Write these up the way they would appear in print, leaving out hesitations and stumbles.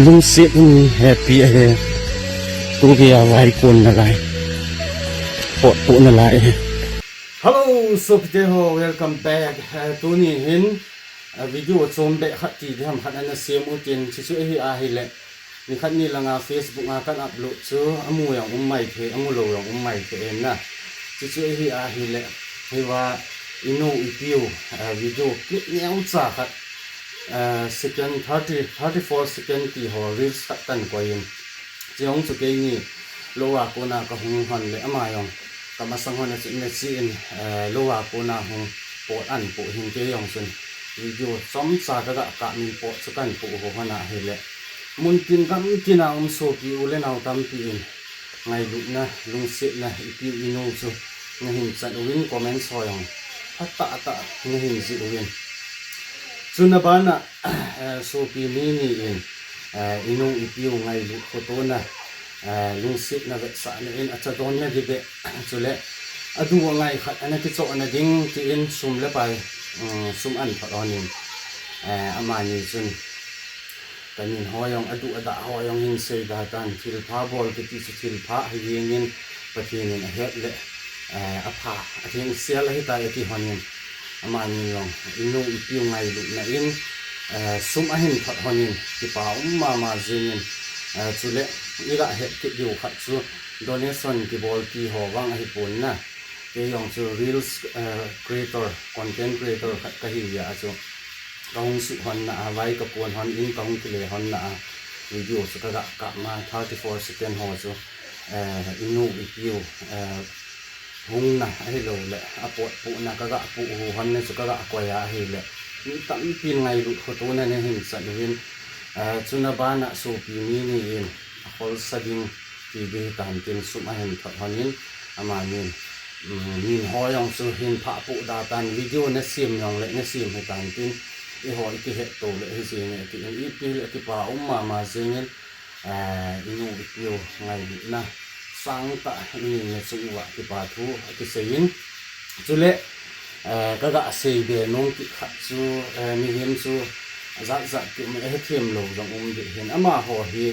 ลุงเสียงแฮปปี้เฮตุกยาไว้คนอะไรปดปุ่นอะไร Hello so today welcome back ตัวนี้เห็นวิดีโอชมเบะขัดที่ทำขัดอันนั้นเสียมุจินชิๆอาฮิเละนี่ขัดนี่ละงา Facebook งากันอัพโหลดซื้ออมูอย่างไม่เทอมูโลอย่างไม่เทเองนะชิๆอาฮิเละให้ว่าอินูอีพิววิดีโอคลิปแนวจ้าขัดsecond 34 second ที่หัว reels ตันกว่ายังเจ้าของสุกี้นี่โลวากูน่าก็หงหันเลยอามายังก็มาสังหรณ์ในซีนโลวากูน่าหงปวดอันปวดหิงเจียงส่วนวิดีโอซ้ำซากระกะมีปวดสักกันปวดหัวหน้าเห็นเลยมุนกินกันกินเอาโซกีอุเลนเอาตามปีนไงลุนะลุงเสียนะอีพิวอินูซูไงหินสันวินคอมเมนต์ซอยงฮัตตะไงหินสิวินสุนบานะโซปีนี้นี่เองอินูอีพิวไงลุโคโตนะลุงสินะเวสานเองอาจจะโดนเนี่ยดิเบสุเละอดูว่าไงขัดอันนั้นที่โจอันนั้นดิ้งที่เองซุ่มเล็บไปซุ่มอันพอตอนนี้อามานี่จนแต่นี่หอยองอดูอดาหอยองหินเสดาตันทิลพาบอลที่ทิลพาให้ยิงยินประเทศนี้เฮ็ดเละอภาอาทิตย์เสียเลยที่ตายที่หอนี่อามานี่ยองอินูอีพิวไงลุนะเองซุ่มอันหินพอหอนี่ที่ป่ามาเจียนสุเละนี่ละเฮ็ดที่อยู่ขัดซูdonation ที่บอลที่หอวังให้ผลนะเกี่ยงจูreels creator content creator ก็หิวยาจูกองสุหันนะไว้กับปวนหันอินกองที่เลยหันนะวิดีโอสุกะกะมา34 second หอจูอินูอีพิวหงนะให้โลเลยอปวดปุนะกะปุหูหันเนี่ยสุกะกวยาให้เลยนี่ตั้งปีนไงลุขตัวนั่นเห็นสัตว์วินจุนบานะสูปีนี้นี่เองฮอลสดิงที่ดีตามเป็นสุมาเห็นทอดหันินอามานินนินหอยองสูหินพระปุดาตันวิดีโอเนี่ยซิมยองเละเนี่ยซิมให้ตามเป็นอีหอยที่เห็ดโตเละให้เสียเนี่ยที่อีปีเละที่ป่ามาเสียเนี่ยอินูอีพิวไงดินะสังตะนี่เนี่ยสุวะที่ป่าทูที่เสียนจุเละก็กะเสียเบนงที่ขัดสูมีเห็นสูจัดที่มันให้เทียมโลจงดิเห็นอามาหัวฮี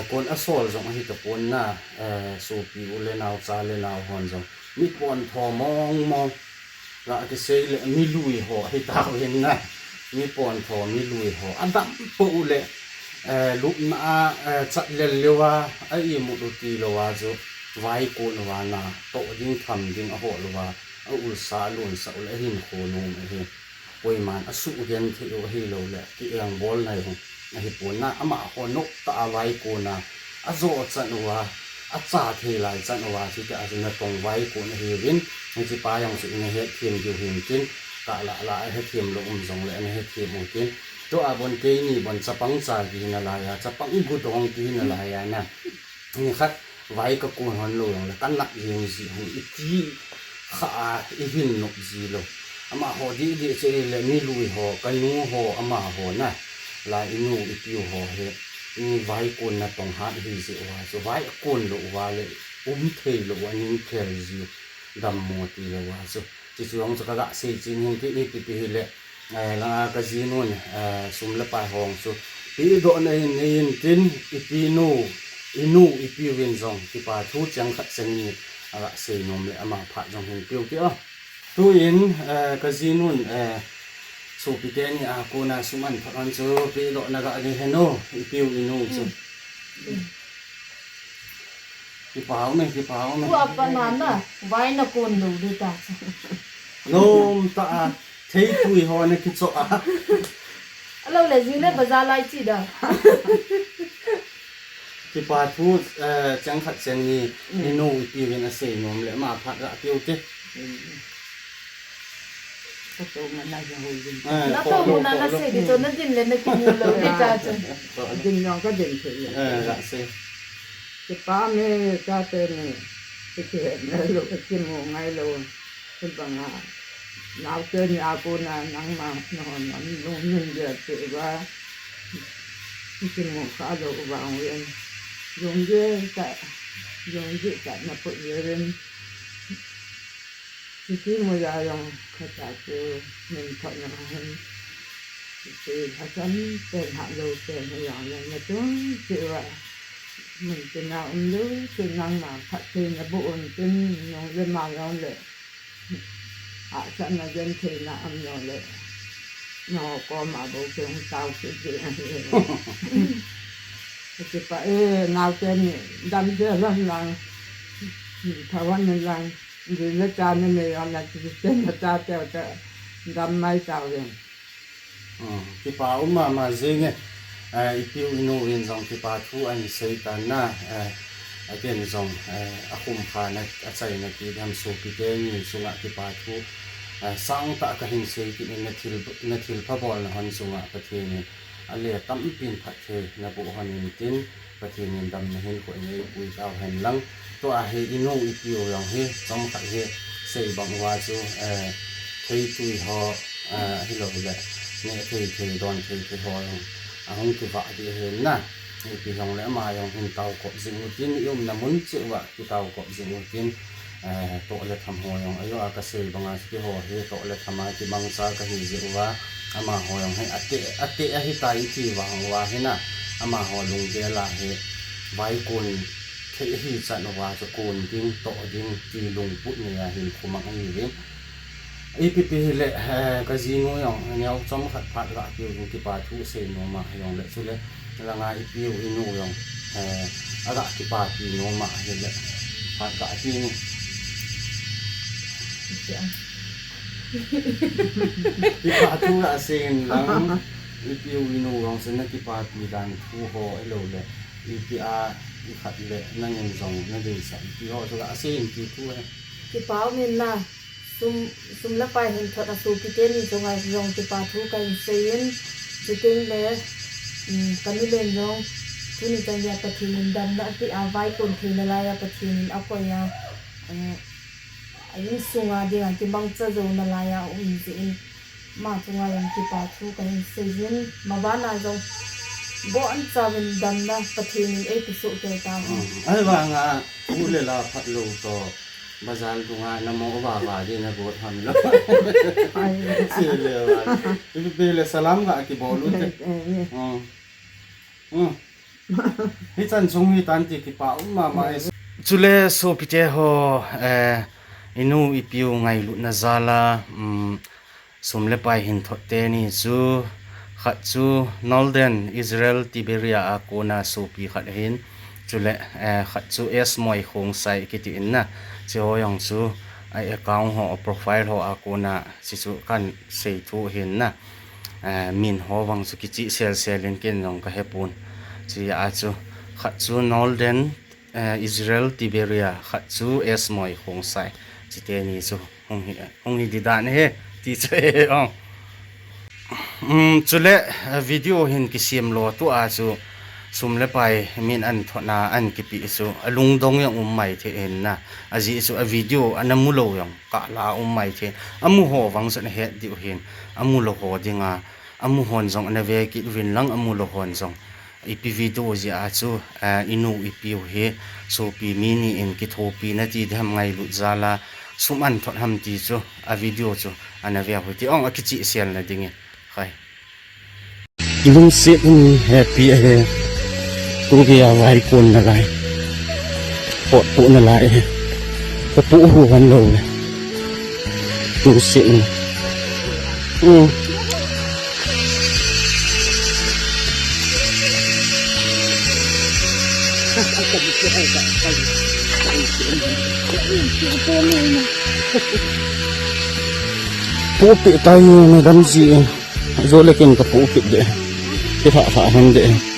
คนอสอลจงให้กับคนน่ะสูปีอุเลนเอาซาเลนเอาหอนจงมีคนทอมองละที่เสยมีลุยหัวให้ตาเห็นนะมีคนทอมีลุยหัวอันดับปูเลลุกมาจัดเลว่าไอ้มุดตีเลว่าจูไว้คนว่าน่ะโตดิ้งทำดิ้งหัวเลว่าอุลสาลุนสาอุลหินโคนมเห็นป่วยมันอสุเรียนที่เราให้เราเลยที่เอียงบอลในห้องให้ปนนะอามาคนนกตาไว้กูนะอาโจจันว่าอาจ่าเทลายจันว่าที่จะอาจจะตรงไว้กูนะเฮวินให้ที่ป้ายังสุดในเฮ็ดเทียมอยู่เห็นกินกะละให้เทียมลงส่งเลยในเฮ็ดเทียมกินตัวอาบนเกนี่บนสปังจ่ากินอะไรอ่ะสปังกุดองกินอะไรอ่ะนะนี่ครับไว้ก็กูหันลงแล้วกันหนักยิงสิอีที่ขาอีหินนกจีโลอามาหอดีเสียเลยมีลุยหอกันนูหออามาหอนะลายอินูอีพิวหอเฮนี่ไว้คนนะต้องหาที่เสียว่าจะไว้คนหรือว่าเลยเทหรือว่านิ่งเทลจิดำหมดเลยว่าจะช่วงจะกระเสียจริงที่นี่ปีเลยแล้วก็จีนูนสุ่มละปลายห้องสุดปีโดนในกินอีพินูอินูอีพิววินซองที่ป่าทุจังขัดเส้นนี้อะไรเสียนมเลยอามาผ่าจงเห็นเปียวเกี่ยวตัวอินก็จีนุนสูบเตนี่อากูน่าสุมันพลันจูปีโลนักอะไรเฮโนอีพิวอินูจูที่เผาไหมที่เผาไหมกูอัปปนันน่ะไว้นักคนดูดีตาโน้มตาเที่คุยหอนี่คิดโซ่เราเลยจีเล่บาซาไลจีด้าที่ป่าทูจังขัดเซนนี่อินูอีพิวเป็นเสียนมเลยมาพัดละเปียวเจ้ก็โตมันน่าจะหูยินแล้วโตมันน่าเสียดิโตนั่นดินเลยนักกินอยู่เลยดีจ้าจ้ะดินยองก็ดินเฉยละเสียจะป้าเมย์จ้าเต้นี่ไปเห็นไงลูกกินหมูไงลูกเป็นปัญหาเราเจอนี่อากูน่ะนั่งมานอนมันลงเงินเดือดเสียว่ากินหมูข้าวลูกวางเวียนยงเยอะแต่ยงเยอะแต่มาปวดเวียนที่มือยายังขจัดเจอหนึ่งคนยังเห็น thì họ chấm tên hạ lô tên họ dọn lên là chúng chịu à mình từ nào ông nhớ từ năng mà thật thì là bộ trên nó lên mà nó lệ họ sẵn là dân thì là ông nó lệ nó có mà bộ trường tao sự gì thì phải nào trên đâm chưa lắm là thảo văn là vì nó cha nên mình là trên là cha theo đâm mai tao rồi ki pa ma zenge ipiu inu in zong ki pa thu an seitan na again zong akum kha na achai na ki dam so ki te ni sunga ki pa thu sang ta ka hin sei ki na thil pha bol na han sunga pathe ni ale tam pin pathe na bu han in tin pathe ni dam na hin ko nei pui taw han lang to a he inu ipiu yong he chom kha he sei bang wa chu thei tui ho hi lo leเนี่ยคือดอนคือหอยห้องคือว่าดีเห็นนะนี่พี่น้องแล้วมาอย่างเห็นเตากบสิ่งกินยมน้ำมันเชื่อว่าที่เตากบสิ่งกินโตเลยทำหอยอายุอากาศบางอาทิตย์หอยโตเลยทำมาที่บางสาก็เห็นเยอะว่าอามาหอยให้อติให้ตายที่วางว่าให้นะอามาหอยลงเกล้าให้ไว้กุนเที่ที่จันว่าจะกุนดิ้งโตดิ้งที่ลงปุ๊บเนี่ยเห็นคุมังนี่เองอีปีเลยกะจีงอย่างเนี่ยจอมขัดพัดละเกี่ยวกับที่ปาทุเสนมาอย่างเลยสุดเลยละงาอีปีอินูอย่างอะไรที่ปาปีโนมาอย่างเลยพัดกะจีงที่ปาทุละเสนหลังอีปีอินูอย่างเสนที่ปาปีดันทูโฮไอโลเลยอีปีอาอีขัดเลยนั่งยังสองนั่งเดินสายปีโฮสุดละเสนปีทูเลยที่ป้าเงินนะซุ่มละไปเห็นทอดสูบที่เจนี่ตรงไงลงที่ปาทูกันเซียนจะเก่งเลยกันนี่เป็นลงทุนจังยาปะทินดำนะที่เอาไว้คนทีนอะไรปะทินเอาไปยายิ่งสูงอ่ะเดี๋ยวที่บางจะโดนอะไรจริงมาตรงไงที่ปาทูกันเซียนมาบ้านนายจงบ่อันจะเป็นดำนะปะทินพิสูจน์ใจตามไอ้บางอ่ะพูดเลยละพัดลมต่อบาซาลตรงนั้นมองว่าดีนะบททำแล้วเสียเลยว่าเป็นเลยสลามกับกี่บอลลูนเจ้ที่จันทร์มีตันติกี่ป่าวมาจุเลโซพิเจโฮอินูอิปิวไงลุนซาลาสมเลไปหินทอเตนี่จูขัดจูนอลเดนอิสราเอลติเบรียอาโกนาโซปีขัดหินจุเลขัดจูเอสมอยคงใส่กิติอินนะเจ้าอย่างจูไอaccount หัว profile หัวอากูน่ะสิจูกันเสียทุเห็นนะมินหัววังสุกิจิเซลลินกินลงก็เฮปุนจีอาจูขัดจูนอลเดนอิสราเอลติเบรียขัดจูเอสมอยคงใส่จิเตนี่จูหงฮิดิดานเฮที่เจ้าจุเลวิดีโอเห็นกิเสียมโลตัวอาจูสุมเลไปมินอันทนาอันกิปิสุลุงดงยังใหม่เทเห็นนะอาจีสุวิดีโออันนั้นมุโลยังกะลาใหม่เทอามุโหวังสุนเฮดดิวเห็นอามุโลโหดิงาอามุฮอนซองอันเวกิวินลังอามุโลฮอนซองอีพีวิดีโอจีอาจูอินูอีพีเฮโซปีมินีเอ็นกิโทปีนาทีทำไงลุจาลาสุมันทอดทำตีจูอาวิดีโอจูอันเวหุติอ่องอคิจิเซียนละดิงใครลุงเสียงแฮปปี้เฮกูเกี่ยวไว้คนอะไรปวดปุ่นอะไรกระปุกหัวกันเลยดูสิปูปิดตายในดำจีโจเล็กกินกระปุกปิดเดะที่ฝาเห็นเดะ